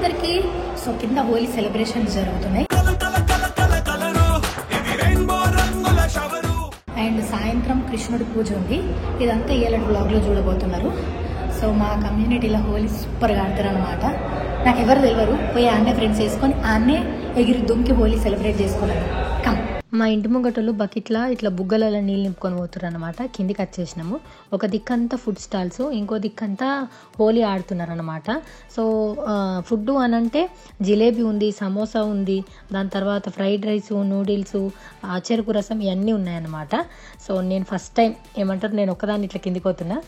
అందరికీ. సో కింద హోలీ సెలబ్రేషన్స్ జరుగుతున్నాయి అండ్ సాయంత్రం కృష్ణుడి పూజ ఉంది. ఇదంతా ఇయ్యాల బ్లాగ్లో చూడబోతున్నారు. సో మా కమ్యూనిటీలో హోలీ సూపర్గా ఆడతారు అనమాట. నాకు ఎవరు తెలియరు, పోయి ఆన్నే ఫ్రెండ్స్ వేసుకొని ఆన్నే ఎగిరి దుంకి హోలీ సెలబ్రేట్ చేసుకున్నారు. కమ్. మా ఇంటి ముంగటోళ్ళు బకెట్లా ఇట్లా బుగ్గలలో నీళ్ళు నింపుకొని పోతున్నారు అనమాట. కిందికి వచ్చేసినాము. ఒక దిక్కంతా ఫుడ్ స్టాల్స్, ఇంకో దిక్కంతా హోలీ ఆడుతున్నారు అనమాట. సో ఫుడ్ అనంటే జిలేబీ ఉంది, సమోసా ఉంది, దాని తర్వాత ఫ్రైడ్ రైస్, నూడిల్స్, చెరుకు రసం ఇవన్నీ ఉన్నాయన్నమాట. సో నేను ఫస్ట్ టైం ఏమంటారు, నేను ఒక్కదాన్ని ఇట్లా కిందికి పోతున్నా.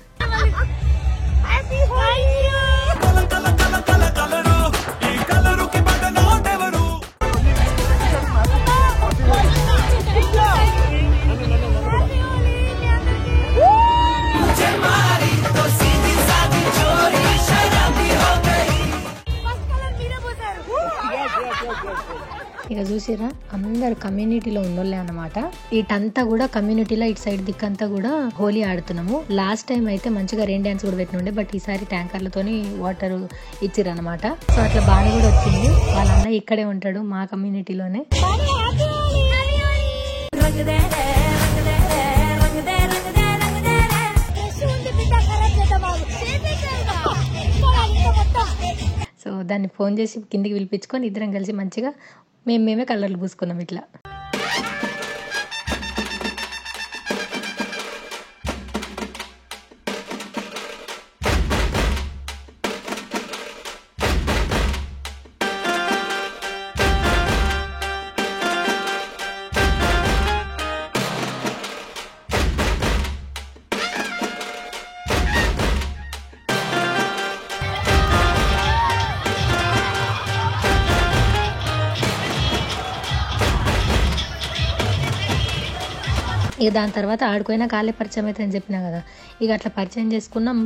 ఇక చూసిరా అందరు కమ్యూనిటీలో ఉన్నోళ్ళే అనమాట. ఇటంతా కూడా కమ్యూనిటీలో ఇటు సైడ్ దిక్కంతా కూడా హోలీ ఆడుతున్నాము. లాస్ట్ టైం అయితే మంచిగా రెయిన్ డ్యాన్స్ కూడా పెట్టినుండే, బట్ ఈసారి ట్యాంకర్లతోని వాటర్ ఇచ్చిర్రు అనమాట. సో అట్లా బాగా కూడా వచ్చింది. వాళ్ళ అన్న ఇక్కడే ఉంటాడు మా కమ్యూనిటీలోనే. సో దాన్ని ఫోన్ చేసి కిందికి పిలిపించుకొని ఇద్దరం కలిసి మంచిగా మేమే కలర్లు పూసుకున్నాం ఇట్లా. ఇక దాని తర్వాత ఆడుకోయినా కాలే పరిచయం అయితే అని చెప్పినా కదా. ఇక అట్లా పరిచయం చేసుకున్నాం.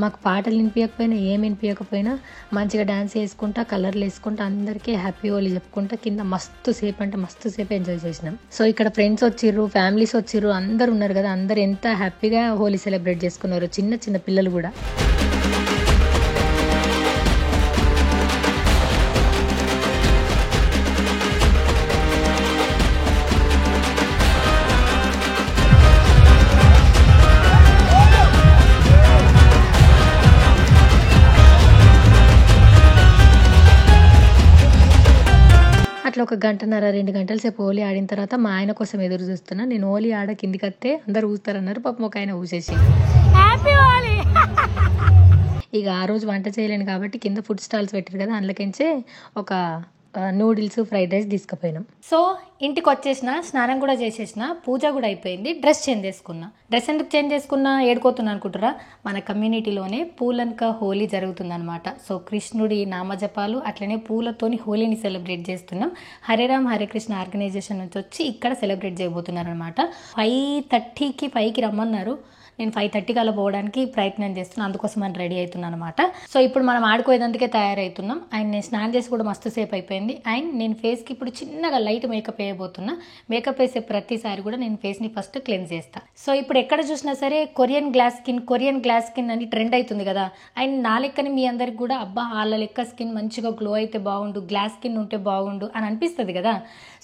మాకు పాటలు వినిపించకపోయినా ఏమి వినిపించకపోయినా మంచిగా డ్యాన్స్ వేసుకుంటా, కలర్లు వేసుకుంటా, అందరికీ హ్యాపీ హోలీ చెప్పుకుంటా కింద మస్తు సేపు అంటే మస్తు సేపు ఎంజాయ్ చేసినాం. సో ఇక్కడ ఫ్రెండ్స్ వచ్చిర్రు, ఫ్యామిలీస్ వచ్చిర్రు, అందరు ఉన్నారు కదా. అందరు ఎంత హ్యాపీగా హోలీ సెలబ్రేట్ చేసుకున్నారు, చిన్న చిన్న పిల్లలు కూడా. అట్లా ఒక గంటన్నర 2 గంటల సేపు హోలీ ఆడిన తర్వాత మా ఆయన కోసం ఎదురు చూస్తున్నా. నేను హోలీ ఆడ కిందికి వస్తే అందరు ఊస్తారన్నారు. పాపం ఒక ఆయన ఊసేసి. ఇక ఆ రోజు వంట చేయలేను కాబట్టి కింద ఫుడ్ స్టాల్స్ పెట్టారు కదా, అందులోకించే ఒక నూడిల్స్, ఫ్రైడ్ రైస్ తీసుకుపోయినాం. సో ఇంటికి వచ్చేసిన, స్నానం కూడా చేసేసిన, పూజ కూడా అయిపోయింది. డ్రెస్ చేంజ్ చేసుకున్నా. డ్రెస్ ఎందుకు చేంజ్ చేసుకున్నా, ఏడుకోతున్నా అనుకుంటారా? మన కమ్యూనిటీలోనే పూలన్క హోలీ జరుగుతుందనమాట. సో కృష్ణుడి నామజపాలు అట్లనే పూలతోని హోలీని సెలబ్రేట్ చేస్తున్నాం. హరే రామ్ హరే కృష్ణ ఆర్గనైజేషన్ నుంచి వచ్చి ఇక్కడ సెలబ్రేట్ చేయబోతున్నారు అనమాట. 5:30కి పైకి రమ్మన్నారు. నేను 5:30 కల్లా పోవడానికి ప్రయత్నం చేస్తున్నాను. అందుకోసం మనం రెడీ అవుతున్నాను అనమాట. సో ఇప్పుడు మనం ఆడుకోయేందుకే తయారవుతున్నాం. అండ్ నేను స్నానం చేసి కూడా మస్తు సేపు అయిపోయింది. అండ్ నేను ఫేస్కి ఇప్పుడు చిన్నగా లైట్ మేకప్ వేయబోతున్నా. మేకప్ వేసే ప్రతిసారి కూడా నేను ఫేస్ని ఫస్ట్ క్లెన్స్ చేస్తాను. సో ఇప్పుడు ఎక్కడ చూసినా సరే కొరియన్ గ్లాస్ స్కిన్ అని ట్రెండ్ అవుతుంది కదా. అండ్ నా లెక్కని మీ అందరికి కూడా అబ్బా వాళ్ళ లెక్క స్కిన్ మంచిగా గ్లో అయితే బాగుండు, గ్లాస్ స్కిన్ ఉంటే బాగుండు అని అనిపిస్తుంది కదా.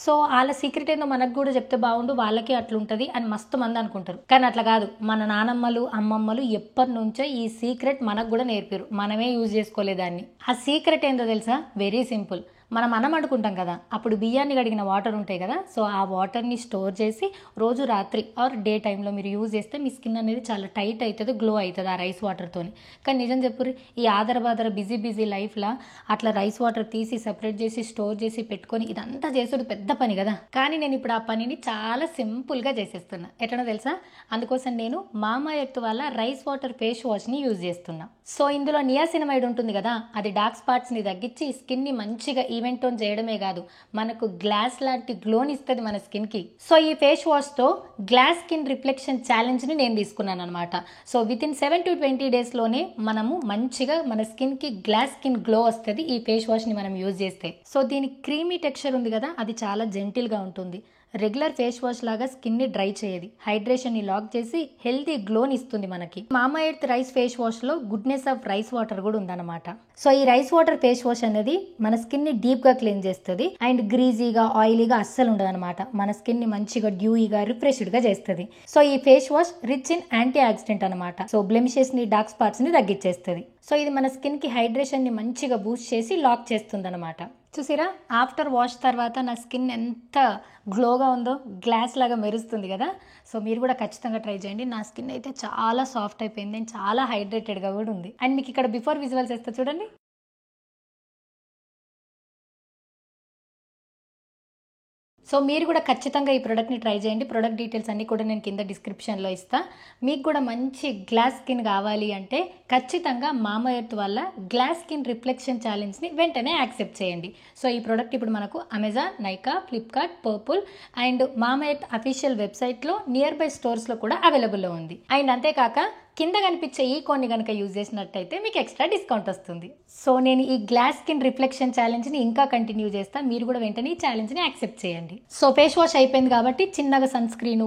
సో వాళ్ళ సీక్రెట్ ఏందో మనకు కూడా చెప్తే బాగుండు, వాళ్ళకి అట్లుంటుంది అని మస్తు మంది అనుకుంటారు. కానీ అట్లా కాదు. మన నానమ్మలు, అమ్మమ్మలు ఎప్పటి నుంచో ఈ సీక్రెట్ మనకు కూడా నేర్పారు. మనమే యూజ్ చేసుకోలేదాన్ని. ఆ సీక్రెట్ ఏందో తెలుసా? Very simple. మనం అన్నం వండుకుంటాం కదా, అప్పుడు బియ్యాన్ని కడిగిన వాటర్ ఉంటాయి కదా. సో ఆ వాటర్ని స్టోర్ చేసి రోజు రాత్రి ఆర్ డే టైంలో మీరు యూజ్ చేస్తే మీ స్కిన్ అనేది చాలా టైట్ అవుతుంది, గ్లో అవుతుంది ఆ రైస్ వాటర్తోని. కానీ నిజం చెప్పుర్రి, ఈ ఆదర బిజీ లైఫ్లో అట్లా రైస్ వాటర్ తీసి సెపరేట్ చేసి స్టోర్ చేసి పెట్టుకొని ఇదంతా చేసుడు పెద్ద పని కదా. కానీ నేను ఇప్పుడు ఆ పనిని చాలా సింపుల్గా చేసేస్తున్నా. ఎట్లనో తెలుసా? అందుకోసం నేను మామా ఎర్త్ వాళ్ళ రైస్ వాటర్ ఫేస్ వాష్ని యూజ్ చేస్తున్నా. సో ఇందులో నియాసినమైడ్ ఉంటుంది కదా, అది డార్క్ స్పాట్స్ని తగ్గించి స్కిన్ని మంచిగా ఈవెంట్ టోన్ చేయడమే కాదు, మనకు గ్లాస్ లాంటి గ్లోని ఇస్తుంది మన స్కిన్కి. సో ఈ ఫేస్ వాష్తో గ్లాస్ స్కిన్ రిఫ్లెక్షన్ ఛాలెంజ్ని నేను తీసుకున్నాను అనమాట. సో వితిన్ 7 to 20 డేస్లోనే మనము మంచిగా మన స్కిన్కి గ్లాస్ స్కిన్ గ్లో వస్తుంది ఈ ఫేస్ వాష్ని మనం యూజ్ చేస్తే. సో దీని క్రీమీ టెక్స్చర్ ఉంది కదా, అది చాలా జెంటిల్గా ఉంటుంది. రెగ్యులర్ ఫేస్ వాష్ లాగా స్కిన్ని డ్రై చేయదు, హైడ్రేషన్ని లాక్ చేసి హెల్తీ గ్లోని ఇస్తుంది మనకి. మామా ఎర్త్ రైస్ ఫేస్ వాష్లో గుడ్నెస్ ఆఫ్ రైస్ వాటర్ కూడా ఉందన్నమాట. సో ఈ రైస్ వాటర్ ఫేస్ వాష్ అనేది మన స్కిన్ని డీప్గా క్లీన్ చేస్తుంది అండ్ గ్రీజీగా ఆయిలీగా అస్సలు ఉండదు అనమాట. మన స్కిన్ని మంచిగా డ్యూయిగా రిఫ్రెష్డ్గా చేస్తుంది. సో ఈ face wash rich in antioxidant అనమాట. సో బ్లెమిషెస్ని డార్క్ స్పాట్స్ని తగ్గించేస్తుంది. సో ఇది మన స్కిన్కి హైడ్రేషన్ని మంచిగా బూస్ట్ చేసి లాక్ చేస్తుంది అనమాట. చూసిరా, ఆఫ్టర్ వాష్ తర్వాత నా స్కిన్ ఎంత గ్లోగా ఉందో, గ్లాస్ లాగా మెరుస్తుంది కదా. సో మీరు కూడా ఖచ్చితంగా ట్రై చేయండి. నా స్కిన్ అయితే చాలా సాఫ్ట్ అయిపోయింది అండ్ చాలా హైడ్రేటెడ్గా కూడా ఉంది. అండ్ మీకు ఇక్కడ బిఫోర్ విజువల్స్ వేస్తా చూడండి. సో మీరు కూడా ఖచ్చితంగా ఈ ప్రోడక్ట్ని ట్రై చేయండి. ప్రోడక్ట్ డీటెయిల్స్ అన్నీ కూడా నేను కింద డిస్క్రిప్షన్లో ఇస్తాను. మీకు కూడా మంచి గ్లాస్ స్కిన్ కావాలి అంటే ఖచ్చితంగా మామా ఎర్త్ వల్ల గ్లాస్ స్కిన్ రిఫ్లెక్షన్ ఛాలెంజ్ని వెంటనే యాక్సెప్ట్ చేయండి. సో ఈ ప్రోడక్ట్ ఇప్పుడు మనకు Amazon, Nykaa, Flipkart, purple and మామా ఎర్త్ అఫీషియల్ వెబ్సైట్లో నియర్ బై స్టోర్స్లో కూడా అవైలబుల్లో ఉంది. అండ్ అంతేకాక కింద కనిపించే ఈ కొన్ని కనుక యూజ్ చేసినట్టయితే మీకు ఎక్స్ట్రా డిస్కౌంట్ వస్తుంది. సో నేను ఈ గ్లాస్ స్కిన్ రిఫ్లెక్షన్ ఛాలెంజ్ని ఇంకా కంటిన్యూ చేస్తాను. మీరు కూడా వెంటనే ఈ ఛాలెంజ్ని యాక్సెప్ట్ చేయండి. సో ఫేస్ వాష్ అయిపోయింది కాబట్టి చిన్నగా సన్ స్క్రీన్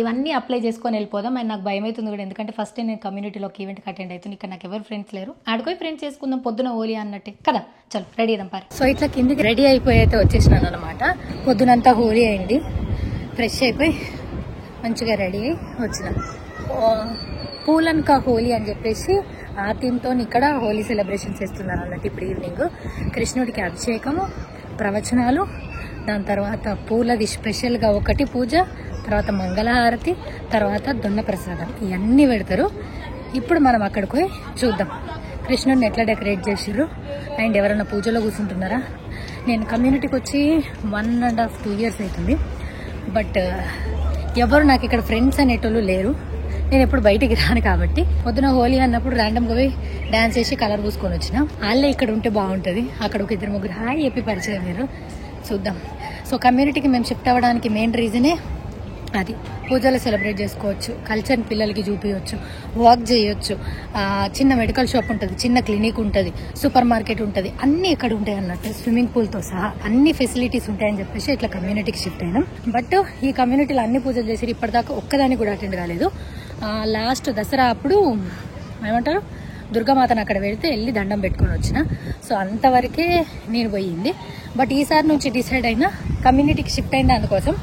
ఇవన్నీ అప్లై చేసుకొని వెళ్ళిపోదాం. అండ్ నాకు భయం అవుతుంది కూడా, ఎందుకంటే ఫస్ట్ నేను కమ్యూనిటీలోకి ఈవెంట్కి అటెండ్ అవుతుంది. ఇక్కడ నాకు ఎవరు ఫ్రెండ్స్ లేరు. ఆడుకోయి ఫ్రెండ్స్ చేసుకుందాం పొద్దున హోలీ అన్నట్టే కదా. చలో రెడీ అయిదాం పారి. సో ఇట్లా కిందికి రెడీ అయిపోయి అయితే వచ్చేసినాను అనమాట. పొద్దునంతా హోలీ అయింది, ఫ్రెష్ అయిపోయి మంచిగా రెడీ అయి వచ్చిన. పూలన్ కా హోలీ అని చెప్పేసి ఆ థీమ్తో ఇక్కడ హోలీ సెలబ్రేషన్స్ చేస్తున్నారు అన్నట్టు. ఇప్పుడు ఈవినింగ్ కృష్ణుడికి అభిషేకము, ప్రవచనాలు, దాని తర్వాత పూలది స్పెషల్గా ఒకటి పూజ, తర్వాత మంగళహారతి, తర్వాత దొన్న ప్రసాదం, ఇవన్నీ పెడతారు. ఇప్పుడు మనం అక్కడికి పోయి చూద్దాం కృష్ణుడిని ఎట్లా డెకరేట్ చేసిర్రు అండ్ ఎవరైనా పూజలో కూర్చుంటున్నారా. నేను కమ్యూనిటీకి వచ్చి 1.5 2 years అవుతుంది. బట్ ఎవరు నాకు ఇక్కడ ఫ్రెండ్స్ అనేటోళ్ళు లేరు. నేను ఎప్పుడు బయటికి రాను కాబట్టి పొద్దున హోలీ అన్నప్పుడు ర్యాండమ్గా పోయి డ్యాన్స్ చేసి కలర్ పూసుకొని వచ్చిన. వాళ్ళే ఇక్కడ ఉంటే బాగుంటుంది. అక్కడ ఒక 2-3 హాయ్ చెప్పి పరిచయం మీరు చూద్దాం. సో కమ్యూనిటీకి మేము షిఫ్ట్ అవ్వడానికి మెయిన్ రీజనే అది. పూజలు సెలబ్రేట్ చేసుకోవచ్చు, కల్చర్ని పిల్లలకి చూపించవచ్చు, వాక్ చేయొచ్చు, చిన్న మెడికల్ షాప్ ఉంటుంది, చిన్న క్లినిక్ ఉంటుంది, సూపర్ మార్కెట్ ఉంటుంది, అన్నీ ఇక్కడ ఉంటాయి అన్నట్టు. స్విమ్మింగ్ పూల్తో సహా అన్ని ఫెసిలిటీస్ ఉంటాయని చెప్పేసి ఇట్లా కమ్యూనిటీకి షిఫ్ట్ అయినాం. బట్ ఈ కమ్యూనిటీలో అన్ని పూజలు చేసి ఇప్పటిదాకా ఒక్కదాన్ని కూడా అటెండ్ కాలేదు. లాస్ట్ దసరా అప్పుడు ఏమంటారు దుర్గామాతను అక్కడ పెడితే వెళ్ళి దండం పెట్టుకొని వచ్చిన. సో అంతవరకే నేను పోయింది. బట్ ఈసారి నుంచి డిసైడ్ అయినా కమ్యూనిటీకి షిఫ్ట్ అయినా అందుకోసం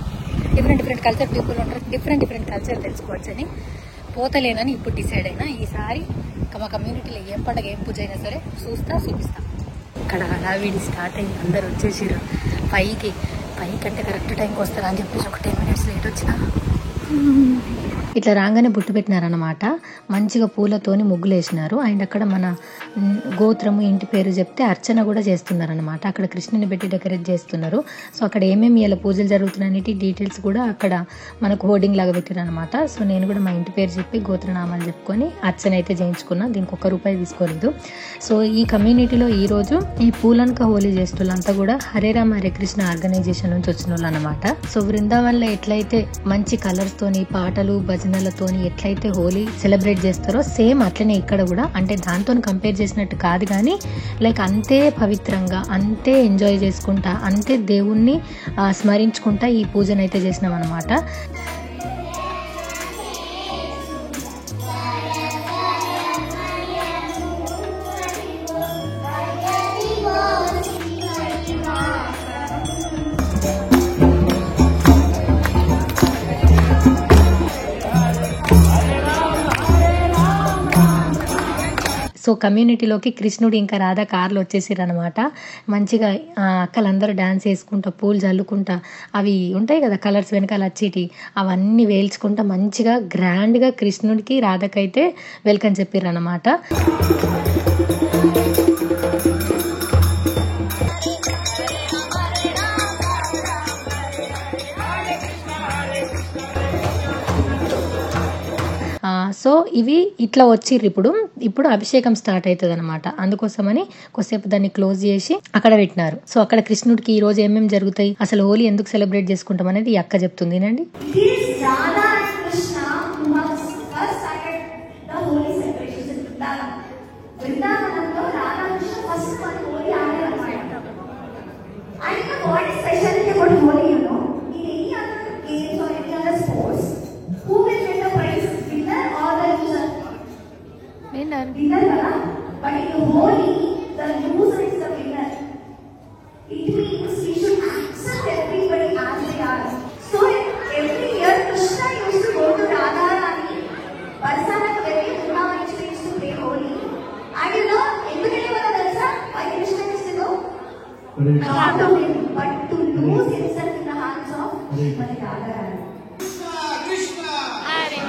డిఫరెంట్ కల్చర్ పీపుల్ ఉంటారు, డిఫరెంట్ కల్చర్ తెలుసుకోవచ్చు అని పోతలేనని ఇప్పుడు డిసైడ్ అయినా. ఈసారి మా కమ్యూనిటీలో ఏం పండుగ ఏం పూజ అయినా సరే చూపిస్తా. ఇక్కడ హడావిడి స్టార్ట్ అయ్యి అందరు వచ్చేసారు. 5కి అంటే కరెక్ట్ టైంకి వస్తారా అని చెప్పేసి ఒక 10 minutes లేట్ వచ్చిన. ఇట్లా రాగానే బొట్టు పెట్టినారనమాట. మంచిగా పూలతోని ముగ్గులు వేసినారు. అండ్ అక్కడ మన గోత్రము, ఇంటి పేరు చెప్తే అర్చన కూడా చేస్తున్నారనమాట. అక్కడ కృష్ణుని పెట్టి డెకరేట్ చేస్తున్నారు. సో అక్కడ ఏమేమి ఇలా పూజలు జరుగుతున్నాయని డీటెయిల్స్ కూడా అక్కడ మనకు హోర్డింగ్ లాగా పెట్టారనమాట. సో నేను కూడా మా ఇంటి పేరు చెప్పి గోత్రనామాలు చెప్పుకొని అర్చన అయితే చేయించుకున్నా. దీనికి ₹1 తీసుకోలేదు. సో ఈ కమ్యూనిటీలో ఈరోజు ఈ పూలన్క హోలీ చేస్తున్నంతా కూడా హరే రామ హరే కృష్ణ ఆర్గనైజేషన్ నుంచి వచ్చిన వాళ్ళు అనమాట. సో బృందావన్లో ఎట్లయితే మంచి కలర్స్ తోని, పాటలు, భజనలతోని ఎట్లయితే హోలీ సెలబ్రేట్ చేస్తారో సేమ్ అట్లనే ఇక్కడ కూడా. అంటే దాంతో కంపేర్ చేసినట్టు కాదు కానీ లైక్ అంతే పవిత్రంగా, అంతే ఎంజాయ్ చేసుకుంటా, అంతే దేవుణ్ణి స్మరించుకుంటా ఈ పూజనైతే చేసినాం అనమాట. సో కమ్యూనిటీలోకి కృష్ణుడు ఇంకా రాధా కార్లు వచ్చేసారు అనమాట. మంచిగా అక్కలందరూ డాన్స్ వేసుకుంటా, పూలు చల్లుకుంటా, అవి ఉంటాయి కదా కలర్స్ వెనకాల వచ్చేటి, అవన్నీ వేల్చుకుంటా మంచిగా గ్రాండ్గా కృష్ణుడికి రాధకైతే వెల్కమ్ చెప్పారు అనమాట. సో ఇవి ఇట్లా వచ్చిర్రు. ఇప్పుడు అభిషేకం స్టార్ట్ అవుతుంది అనమాట. అందుకోసమని కొద్దిసేపు దాన్ని క్లోజ్ చేసి అక్కడ పెట్టినారు. సో అక్కడ కృష్ణుడికి ఈ రోజు ఏమేమి జరుగుతాయి, అసలు హోలీ ఎందుకు సెలబ్రేట్ చేసుకుంటాం అనేది ఈ అక్క చెప్తుంది. నండి. what is special about Holi, you know? In any other but to lose himself in the hands of Mother Radharani. Krishna Hare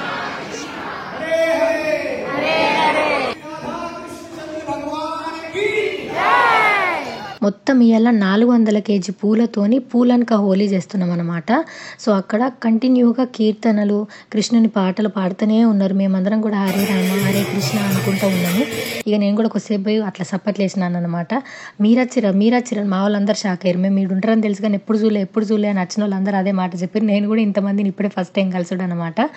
మొత్తం ఇవాళ 400 కేజీ పూలతోని పూలనక హోలీ చేస్తున్నాం అనమాట. సో అక్కడ కంటిన్యూగా కీర్తనలు, కృష్ణుని పాటలు పాడుతూనే ఉన్నారు. మేమందరం కూడా హరే రామ హరే కృష్ణ అనుకుంటూ ఉన్నాము. ఇక నేను కూడా కొద్దిసేపు పోయి అట్లా సప్పట్లు వేసినాను అనమాట. మీరచ్చిరా మా వాళ్ళందరూ షాక్ అయ్యారు. మేము మీరు ఉంటారని తెలుసు కానీ ఎప్పుడు చూలే అని వచ్చిన వాళ్ళందరూ అదే మాట చెప్పారు. నేను కూడా ఇంతమందిని ఇప్పుడే ఫస్ట్ టైం కలిసాడు అనమాట.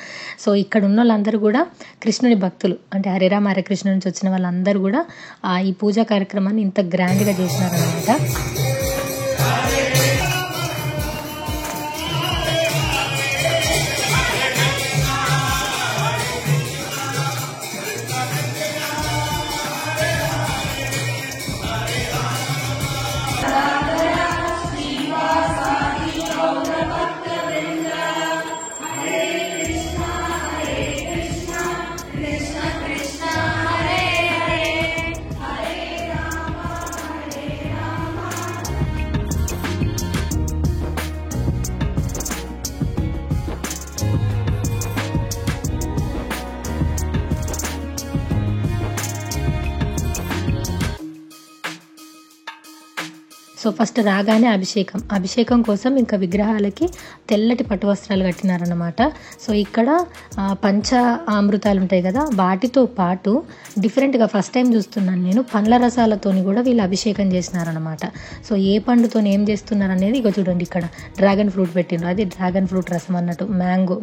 సో ఇక్కడ ఉన్న వాళ్ళందరూ కూడా కృష్ణుని భక్తులు, అంటే హరే రామ హరే కృష్ణ నుంచి వచ్చిన వాళ్ళందరూ కూడా ఈ పూజా కార్యక్రమాన్ని ఇంత గ్రాండ్గా చేసినారనమాట. సో ఫస్ట్ రాగానే అభిషేకం కోసం ఇంకా విగ్రహాలకి తెల్లటి పట్టు వస్త్రాలు కట్టినారన్నమాట. సో ఇక్కడ పంచ అమృతాలు ఉంటాయి కదా, వాటితో పాటు డిఫరెంట్గా ఫస్ట్ టైం చూస్తున్నాను నేను, పండ్ల రసాలతోని కూడా వీళ్ళు అభిషేకం చేసినారనమాట. సో ఏ పండుతో ఏం చేస్తున్నారు అనేది ఇక చూడండి. ఇక్కడ డ్రాగన్ ఫ్రూట్ పెట్టిండ్రు, అది డ్రాగన్ ఫ్రూట్ రసం అన్నట్టు,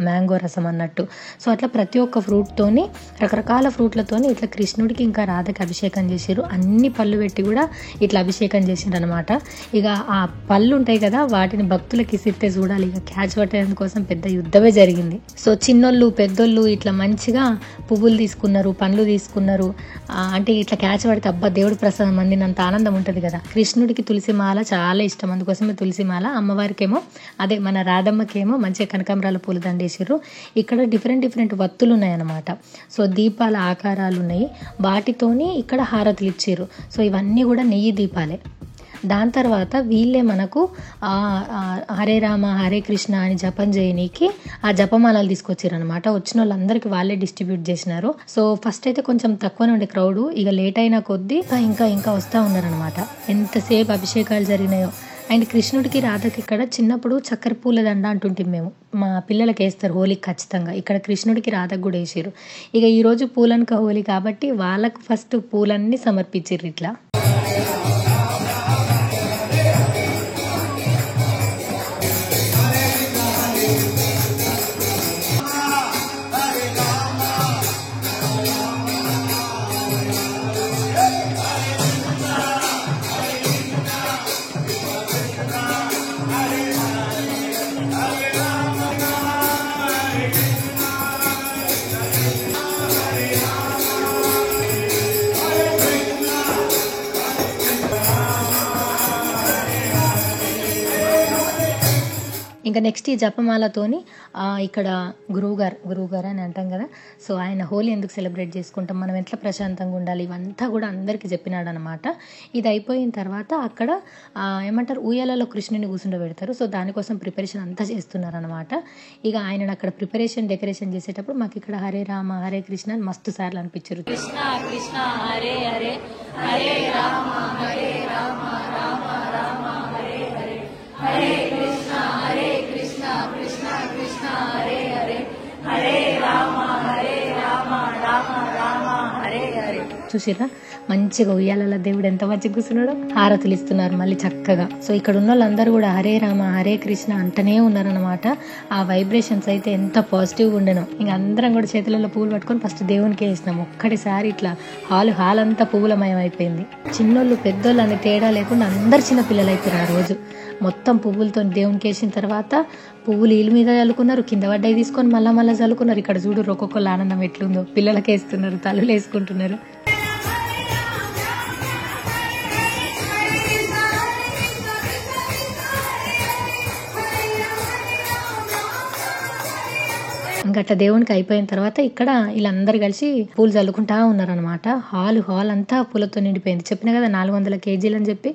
మ్యాంగో రసం అన్నట్టు. సో అట్లా ప్రతి ఒక్క ఫ్రూట్తోని, రకరకాల ఫ్రూట్లతోని ఇట్లా కృష్ణుడికి ఇంకా రాధకి అభిషేకం చేసిర్రు. అన్ని పళ్ళు పెట్టి కూడా ఇట్లా అభిషేకం చేసిండ్రు అనమాట. ఇక ఆ పళ్ళు ఉంటాయి కదా, వాటిని భక్తులకి ఇసిస్తే చూడాలి, ఇక క్యాచ్ పట్టడం కోసం పెద్ద యుద్ధమే జరిగింది. సో చిన్నోళ్ళు పెద్దోళ్ళు ఇట్లా మంచిగా పువ్వులు తీసుకున్నారు, పండ్లు తీసుకున్నారు. అంటే ఇట్లా క్యాచ్ పడితే అబ్బా దేవుడి ప్రసాదం అందినంత ఆనందం ఉంటుంది కదా. కృష్ణుడికి తులసి మాల చాలా ఇష్టం, అందుకోసమే తులసి మాల. అమ్మవారికేమో అదే మన రాధమ్మకేమో మంచిగా కనకాంబరాల పూలు దండేసారు. ఇక్కడ డిఫరెంట్ వత్తులు ఉన్నాయన్నమాట. సో దీపాల ఆకారాలు ఉన్నాయి, వాటితోని ఇక్కడ హారతులు ఇచ్చారు. సో ఇవన్నీ కూడా నెయ్యి దీపాలే. దాని తర్వాత వీళ్ళే మనకు హరే రామ హరే కృష్ణ అని జపం చేయనీకి ఆ జపమాలలు తీసుకొచ్చారు అనమాట. వచ్చిన వాళ్ళందరికీ వాళ్ళే డిస్ట్రిబ్యూట్ చేసినారు. సో ఫస్ట్ అయితే కొంచెం తక్కువనే ఉండే క్రౌడ్, ఇక లేట్ అయిన కొద్దీ ఇంకా వస్తూ ఉన్నారనమాట. ఎంతసేపు అభిషేకాలు జరిగినాయో. అండ్ కృష్ణుడికి రాధకి ఇక్కడ చిన్నప్పుడు చక్కెర పూల దండ అంటుంటే మేము, మా పిల్లలకి వేస్తారు హోలీకి ఖచ్చితంగా. ఇక్కడ కృష్ణుడికి రాధకు కూడా వేసారు. ఇక ఈరోజు పూలనక హోలీ కాబట్టి వాళ్ళకు ఫస్ట్ పూలన్నీ సమర్పించారు ఇట్లా. ఇంకా నెక్స్ట్ ఈ జపమాలతోని ఇక్కడ గురువుగారు అని అంటాం కదా. సో ఆయన హోలీ ఎందుకు సెలబ్రేట్ చేసుకుంటాం, మనం ఎట్లా ప్రశాంతంగా ఉండాలి, ఇవంతా కూడా అందరికీ చెప్పినాడు అనమాట. ఇది అయిపోయిన తర్వాత అక్కడ ఏమంటారు ఉయ్యాలలో కృష్ణుని కూర్చుండబెడతారు. సో దానికోసం ప్రిపరేషన్ అంతా చేస్తున్నారు అనమాట. ఇక ఆయన అక్కడ డెకరేషన్ చేసేటప్పుడు మాకు ఇక్కడ హరే రామ హరే కృష్ణ అని మస్తు సార్లు అనిపించారు. కృష్ణ కృష్ణ హరే హరే హరే రామ హరే రామ రామ రామ హరే హరే హరే కృష్ణ కృష్ణ కృష్ణ హరే హరే హరే రామ రామ రామ హరే హరే. చూసిరా మంచిగా ఉయ్యాల దేవుడు ఎంత మంచిగా కూర్చున్నాడో. హారతులు ఇస్తున్నారు మళ్ళీ చక్కగా. సో ఇక్కడ ఉన్న వాళ్ళందరూ కూడా హరే రామ హరే కృష్ణ అంటనే ఉన్నారనమాట. ఆ వైబ్రేషన్స్ అయితే ఎంత పాజిటివ్గా ఉండను. ఇంక అందరం కూడా చేతులలో పువ్వులు పట్టుకొని ఫస్ట్ దేవునికి వేసినాం. ఒక్కటిసారి ఇట్లా హాల్ అంతా పువ్వులమయం అయిపోయింది. చిన్నోళ్ళు పెద్దోళ్ళు అనే తేడా లేకుండా అందరు చిన్న పిల్లలు అయిపోయారు ఆ రోజు. మొత్తం పువ్వులతో దేవునికి వేసిన తర్వాత పువ్వులు ఇల్లు మీద చల్లుకున్నారు, కింద పడ్డాయి తీసుకొని మళ్ళా చల్లుకున్నారు. ఇక్కడ చూడు ఒక్కొక్కళ్ళు ఆనందం ఎట్లుందో, పిల్లలకి వేస్తున్నారు, తల్లులు వేసుకుంటున్నారు. ఇంకట్లా దేవునికి అయిపోయిన తర్వాత ఇక్కడ వీళ్ళందరూ కలిసి పూలు చల్లుకుంటా ఉన్నారనమాట. హాల్ అంతా పూలతో నిండిపోయింది. చెప్పిన కదా 400 కేజీలు అని చెప్పి.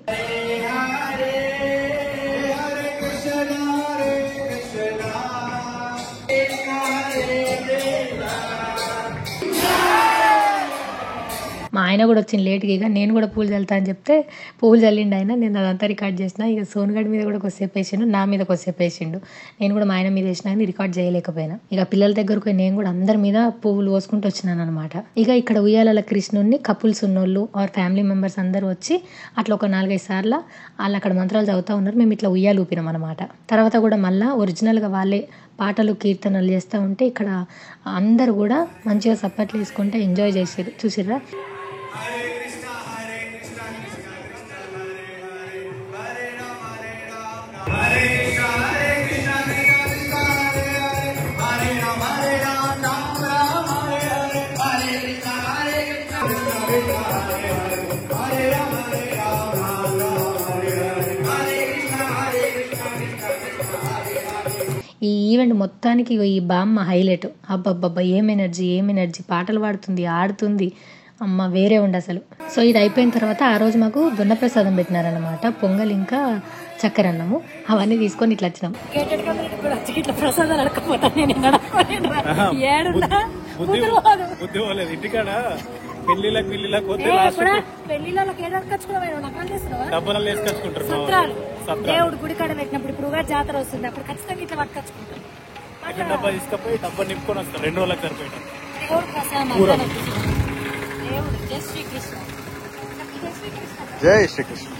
ఆయన కూడా వచ్చింది లేట్గా. ఇక నేను కూడా పూలు చల్లుతా అని చెప్తే పూలు చల్లిండు ఆయన. నేను అదంతా రికార్డ్ చేసిన. ఇక సోనుగడ్ మీద కూడా కొద్దిసేపు వేసిండు, నా మీద కొద్దిసేపు వేసిండు. నేను కూడా మా ఆయన మీద వేసినా కానీ రికార్డ్ చేయలేకపోయినా. ఇక పిల్లల దగ్గరకు పోయి నేను కూడా అందరి మీద పువ్వులు పోసుకుంటూ వచ్చినాను అనమాట. ఇక ఇక్కడ ఉయ్యాల కృష్ణుడిని కపుల్స్ ఉన్నోళ్ళు ఆర్ ఫ్యామిలీ మెంబర్స్ అందరూ వచ్చి అట్లా ఒక 4-5 సార్లు వాళ్ళు అక్కడ మంత్రాలు చదువుతూ ఉన్నారు. మేము ఇట్లా ఉయ్యాలు ఊపినాం అనమాట. తర్వాత కూడా మళ్ళీ ఒరిజినల్గా వాళ్ళే పాటలు కీర్తనలు చేస్తూ ఉంటే ఇక్కడ అందరూ కూడా మంచిగా సప్పట్లు వేసుకుంటే ఎంజాయ్ చేసారు. చూసిర్రా? ఈ ఈవెంట్ మొత్తానికి ఈ బామ్మ హైలైట్. అబ్బబ్బబ్బా ఏం ఎనర్జీ, పాటలు పాడుతుంది, ఆడుతుంది, అమ్మ వేరే ఉండి అసలు. సో ఇది అయిపోయిన తర్వాత ఆ రోజు మాకు దొన్న ప్రసాదం పెట్టినారనమాట. పొంగల్ ఇంకా చక్కెర అన్నము అవన్నీ తీసుకొని ఇట్లా వచ్చినాం. దేవుడు గుడి కాడ పెట్టినప్పుడు ఇప్పుడు జాతర వస్తుంది, అప్పుడు ఖచ్చితంగా ఇట్లా పట్టుకొచ్చుకుంటాం. డబ్బా తీసుకపోయి డబ్బా నింపుకొని వస్తాం 2 రోజులకు సరిపోయాం. దేవుడు ప్రసాదం దేవుడు. జై శ్రీకృష్ణ. జై శ్రీకృష్ణ.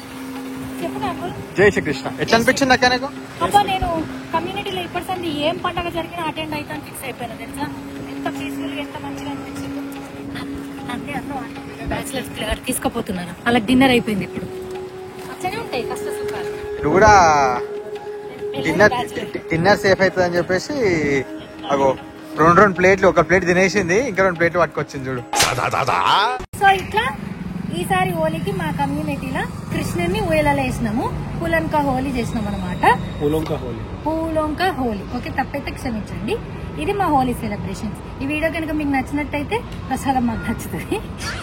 చెప్పు నాకు. జై శ్రీకృష్ణ. ఎట్లా అనిపించింది అక్క నీకు? అబ్బా నేను కమ్యూనిటీలో ఇప్పటిసంది ఏం పండగ జరిగినా అటెండ్ అవుతాను ఫిక్స్ అయిపోయినా తెలుసా. ఎంత పీస్ఫుల్, ఎంత మంచిగా అనిపించింది. అంటే అట్లా బ్యాచిలర్స్ తీసుకుపోతున్నాను. అలా డిన్నర్ అయిపోయింది. ఇప్పుడు అట్లనే ఉంటాయి కష్ట సుఖాలు. ఇది కూడా డిన్నర్ సేఫ్ అవుతుంది అని చెప్పేసి అగో 2 ప్లేట్లు, ఒక ప్లేట్ తినేసింది, ఇంకా 2 ప్లేట్లు పట్టుకొచ్చింది చూడు. సో ఇట్లా ఈసారి హోలీకి మా కమ్యూనిటీలో కృష్ణుని ఊయలలో వేసినాము. పూలంకా హోలీ చేసినాం అనమాట. పూలంకా హోలీ. ఓకే, తప్పైతే క్షమించండి. ఇది మా హోలీ సెలబ్రేషన్స్. ఈ వీడియో కనుక మీకు నచ్చినట్టయితే ప్రసాదం మాకు నచ్చుతుంది.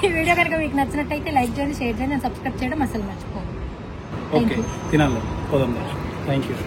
ఈ వీడియో కనుక మీకు నచ్చినట్టయితే లైక్ చేయండి, షేర్ చేయండి, సబ్స్క్రైబ్ చేయడం అసలు మర్చిపోండి. ఓకే, తినాలి. Thank you.